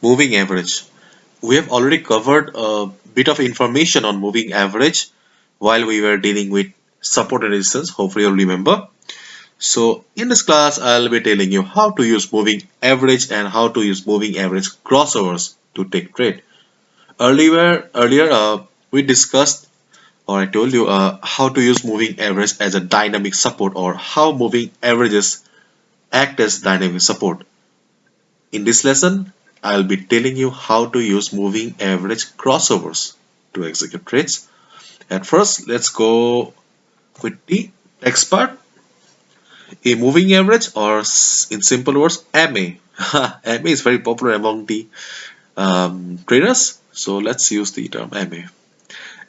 Moving average. We have already covered a bit of information on moving average while we were dealing with support and resistance. Hopefully you'll remember. So in this class, I'll be telling you how to use moving average and how to use moving average crossovers to take trade. Earlier, we discussed or I told you how to use moving average as a dynamic support or how moving averages act as dynamic support. In this lesson, I'll be telling you how to use moving average crossovers to execute trades. At first, let's go with the text part. A moving average, or in simple words, MA. MA is very popular among the traders. So let's use the term MA.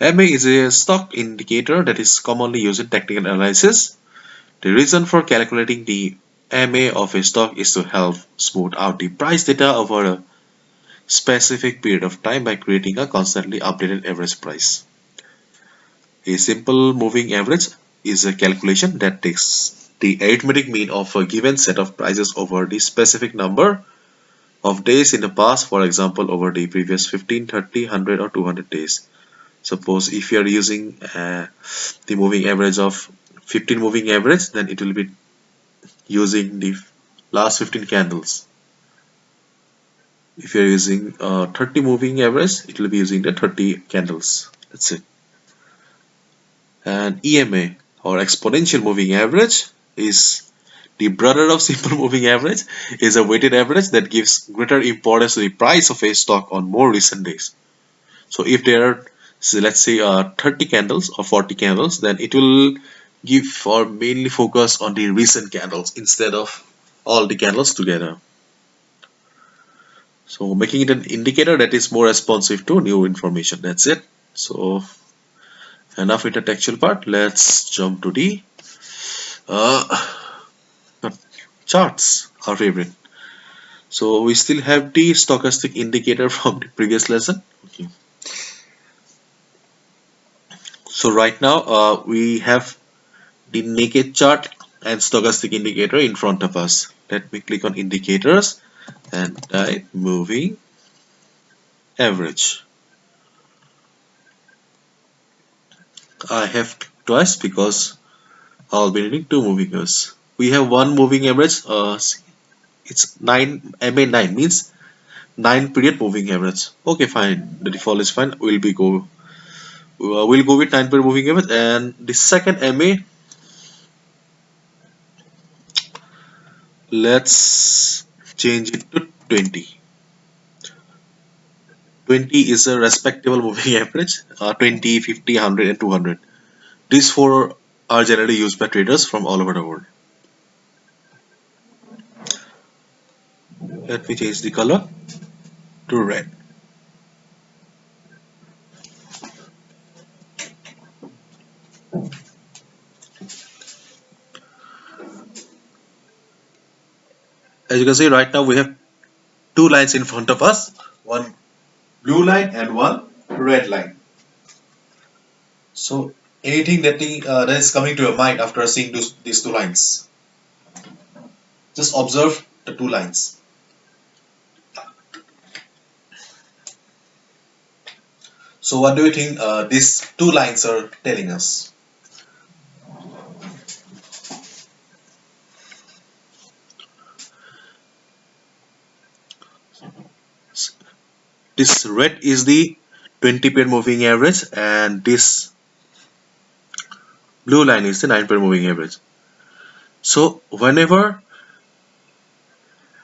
MA is a stock indicator that is commonly used in technical analysis. The reason for calculating the MA of a stock is to help smooth out the price data over a specific period of time by creating a constantly updated average price. A simple moving average is a calculation that takes the arithmetic mean of a given set of prices over the specific number of days in the past, for example, over the previous 15, 30, 100 or 200 days. Suppose if you are using the moving average of 15 moving average, then it will be using the last 15 candles. If you are using 30 moving average, it will be using the 30 candles. That's it. And EMA or exponential moving average is the brother of simple moving average, is a weighted average that gives greater importance to the price of a stock on more recent days. So if there are, so let's say 30 candles or 40 candles, then it will give or mainly focus on the recent candles instead of all the candles together. So making it an indicator that is more responsive to new information. That's it. So enough with the textual part. Let's jump to the charts, our favorite. So we still have the stochastic indicator from the previous lesson. Okay. So right now we have the naked chart and stochastic indicator in front of us. Let me click on indicators and type moving average. I have twice because I'll be needing two moving averages. We have one moving average. It's 9 MA9 means 9 period moving average. Okay, fine. The default is fine. We'll go with 9 period moving average, and the second MA. Let's change it to 20. 20 is a respectable moving average. 20, 50, 100 and 200. These four are generally used by traders from all over the world. Let me change the color to red. As you can see right now we have two lines in front of us, one blue line and one red line. So anything that is coming to your mind after seeing these two lines, just observe the two lines. So what do you think these two lines are telling us? This red is the 20 pair moving average and this blue line is the 9 pair moving average. So whenever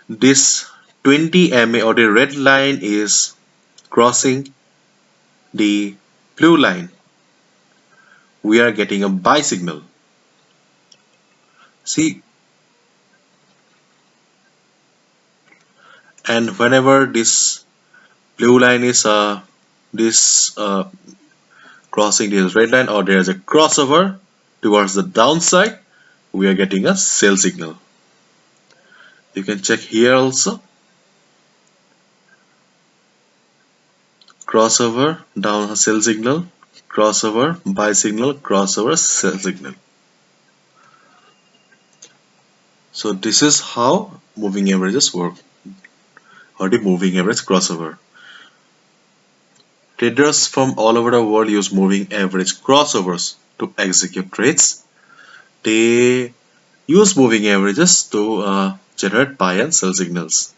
this 20 MA or the red line is crossing the blue line, we are getting a buy signal. See, and whenever this blue line is crossing this red line, or there is a crossover towards the downside, we are getting a sell signal. You can check here also. Crossover, down sell signal, crossover, buy signal, crossover, sell signal. So this is how moving averages work. or the moving average crossover. Traders from all over the world use moving average crossovers to execute trades. They use moving averages to generate buy and sell signals.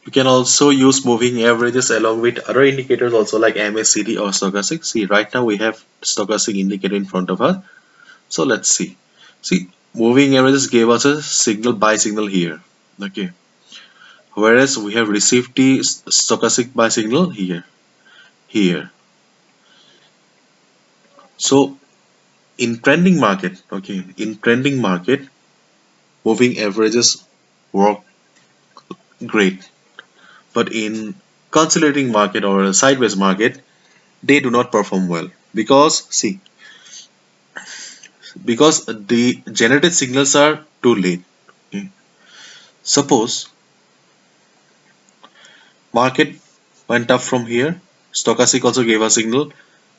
You can also use moving averages along with other indicators also like MACD or stochastic. See, right now we have stochastic indicator in front of us. So let's see. See, moving averages gave us a signal buy signal here. Okay. Whereas we have received the stochastic buy signal here. So in trending market, okay, in trending market, moving averages work great. But in consolidating market or a sideways market, they do not perform well because see, because the generated signals are too late. Okay. Suppose market went up from here, stochastic also gave a signal,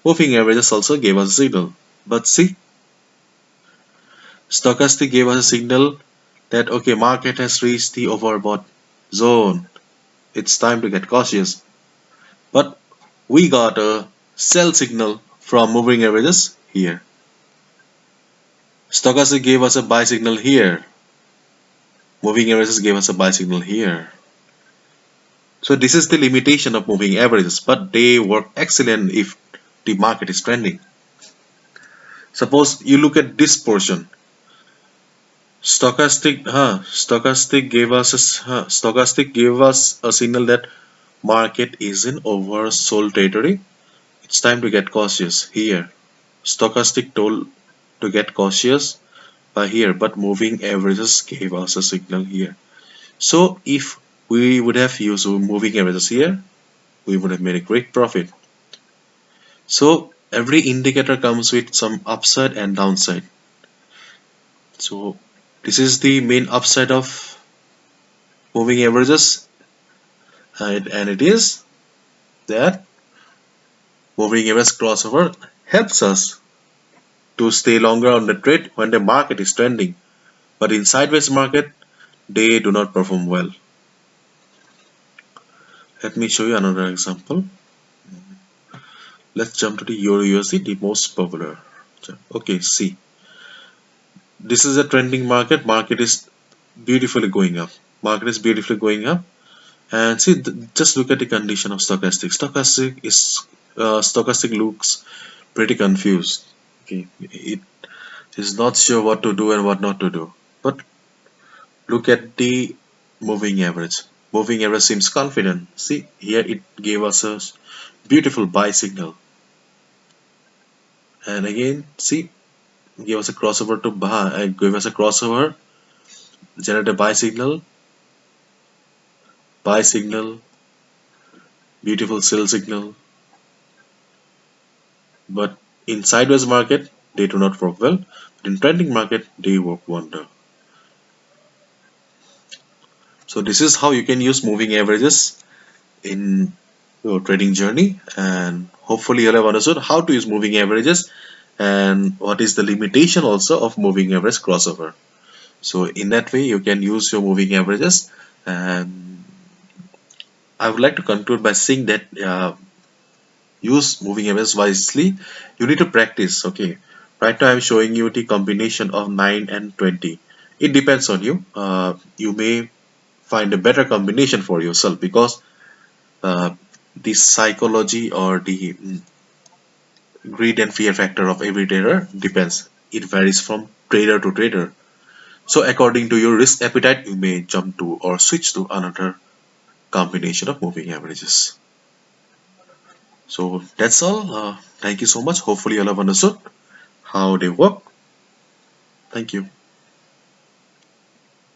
moving averages also gave us a signal. But see, stochastic gave us a signal that okay, market has reached the overbought zone. It's time to get cautious. But we got a sell signal from moving averages here. Stochastic gave us a buy signal here. Moving averages gave us a buy signal here. So this is the limitation of moving averages, but they work excellent if the market is trending. Suppose you look at this portion. Stochastic gave us a signal that market is in oversold territory. It's time to get cautious here. Stochastic told to get cautious by here, but moving averages gave us a signal here. So if we would have used moving averages here, we would have made a great profit. So every indicator comes with some upside and downside. So this is the main upside of moving averages, and it is that moving average crossover helps us to stay longer on the trade when the market is trending. But in sideways market, they do not perform well. Let me show you another example. Let's jump to the Euro USD, the most popular. Okay, see. This is a trending market. Market is beautifully going up. Market is beautifully going up. And see, just look at the condition of stochastic. Stochastic looks pretty confused. Okay, it is not sure what to do and what not to do. But look at the moving average. Moving average seems confident. See, here it gave us a beautiful buy signal. And again, see, give us a crossover to buy and give us a crossover, generate a buy signal, beautiful sell signal. But in sideways market, they do not work well. But in trending market, they work wonder. So this is how you can use moving averages in your trading journey, and hopefully you'll have understood how to use moving averages and what is the limitation also of moving average crossover. So in that way you can use your moving averages, and I would like to conclude by saying that use moving averages wisely. You need to practice. Okay, right now I'm showing you the combination of 9 and 20. It depends on you. You may find a better combination for yourself because the psychology or the greed and fear factor of every trader depends. It varies from trader to trader. So according to your risk appetite, you may jump to or switch to another combination of moving averages. So that's all. Thank you so much. Hopefully you'll have understood how they work. Thank you.